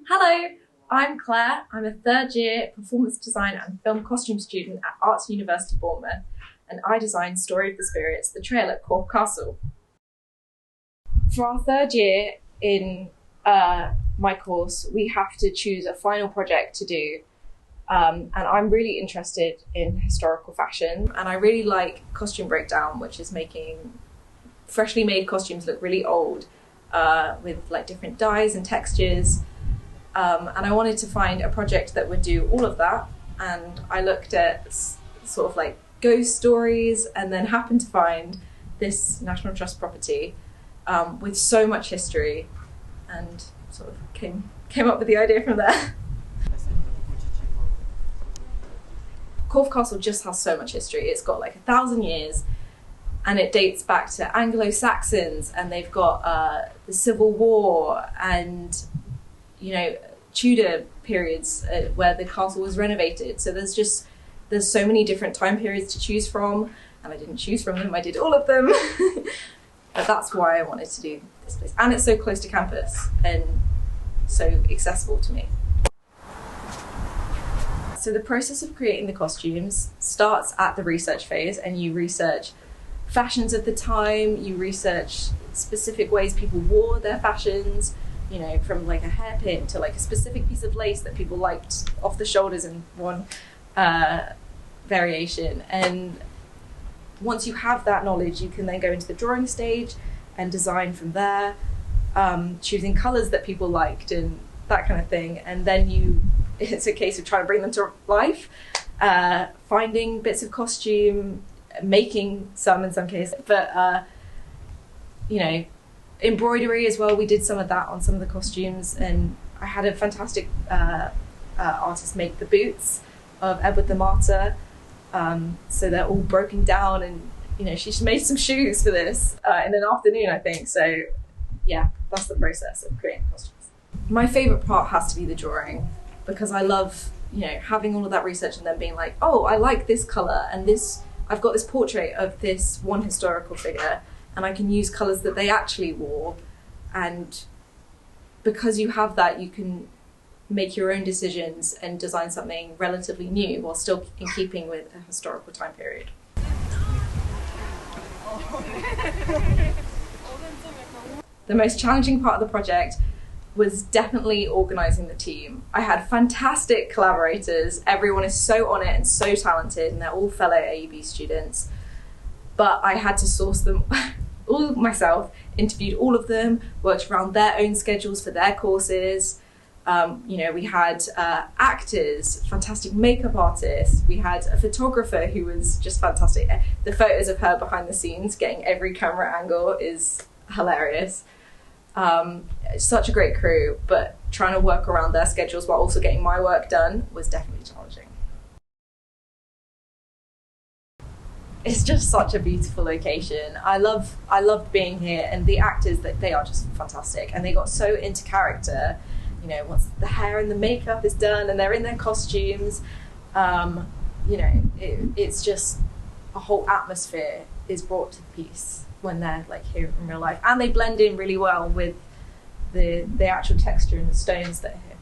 Hello, I'm Claire. I'm a third year performance design and film costume student at Arts University Bournemouth, and I designed Story of the Spirits, The Trail at Corfe Castle. For our third year in my course, we have to choose a final project to do, and I'm really interested in historical fashion, and I really like costume breakdown, which is making freshly made costumes look really old with like different dyes and textures. And I wanted to find a project that would do all of that, and I looked at sort of like ghost stories and then happened to find this National Trust property with so much history, and sort of came up with the idea from there. Corfe Castle just has so much history. It's got like 1,000 years, and it dates back to Anglo-Saxons, and they've got the Civil War and Tudor periods where the castle was renovated. So there's so many different time periods to choose from, and I didn't choose from them, I did all of them. But that's why I wanted to do this place. And it's so close to campus and so accessible to me. So the process of creating the costumes starts at the research phase, and you research fashions of the time, you research specific ways people wore their fashions, from like a hairpin to like a specific piece of lace that people liked off the shoulders in one variation. And once you have that knowledge, you can then go into the drawing stage and design from there, choosing colours that people liked and that kind of thing. And then it's a case of trying to bring them to life, finding bits of costume, making some in some cases, but embroidery as well. We did some of that on some of the costumes, and I had a fantastic artist make the boots of Edward the Martyr. So they're all broken down, and she just made some shoes for this in an afternoon, I think. So yeah, that's the process of creating costumes. My favourite part has to be the drawing, because I love having all of that research and then being like, oh, I like this colour, and I've got this portrait of this one historical figure, and I can use colours that they actually wore. And because you have that, you can make your own decisions and design something relatively new while still in keeping with a historical time period. The most challenging part of the project was definitely organising the team. I had fantastic collaborators. Everyone is so on it and so talented, and they're all fellow AUB students. But I had to source them all myself, interviewed all of them, worked around their own schedules for their courses. We had actors, fantastic makeup artists. We had a photographer who was just fantastic. The photos of her behind the scenes, getting every camera angle, is hilarious. Such a great crew, but trying to work around their schedules while also getting my work done was definitely challenging. It's just such a beautiful location. I loved being here, and the actors, they are just fantastic, and they got so into character. Once the hair and the makeup is done and they're in their costumes, it's just a whole atmosphere is brought to the piece when they're like here in real life, and they blend in really well with the actual texture and the stones that are here.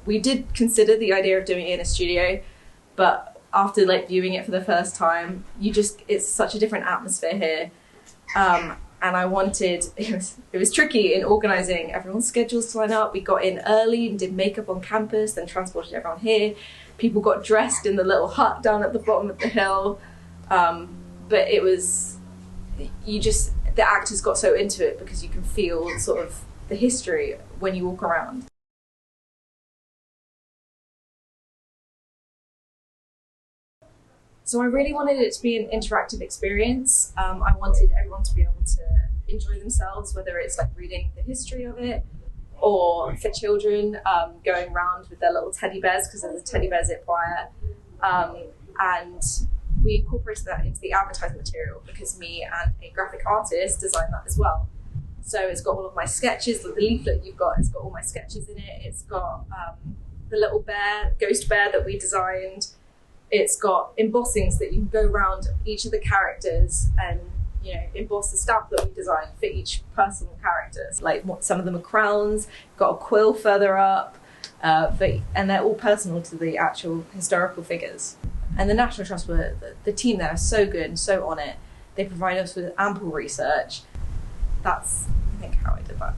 We did consider the idea of doing it in a studio, but after like viewing it for the first time, it's such a different atmosphere here. And I wanted, it was tricky in organising everyone's schedules to line up. We got in early and did makeup on campus, then transported everyone here. People got dressed in the little hut down at the bottom of the hill. But it was, the actors got so into it because you can feel sort of the history when you walk around. So I really wanted it to be an interactive experience. I wanted everyone to be able to enjoy themselves, whether it's like reading the history of it, or for children going around with their little teddy bears, because there's a teddy bear zip wire. And we incorporated that into the advertising material because me and a graphic artist designed that as well. So it's got all of my sketches, the leaflet you've got, it's got all my sketches in it. It's got the little bear, ghost bear that we designed. It's got embossings that you can go around each of the characters and emboss the stamp that we designed for each personal character. Like some of them are crowns, got a quill further up, and they're all personal to the actual historical figures. And the National Trust the team there are so good and so on it. They provide us with ample research. That's, I think, how I did that.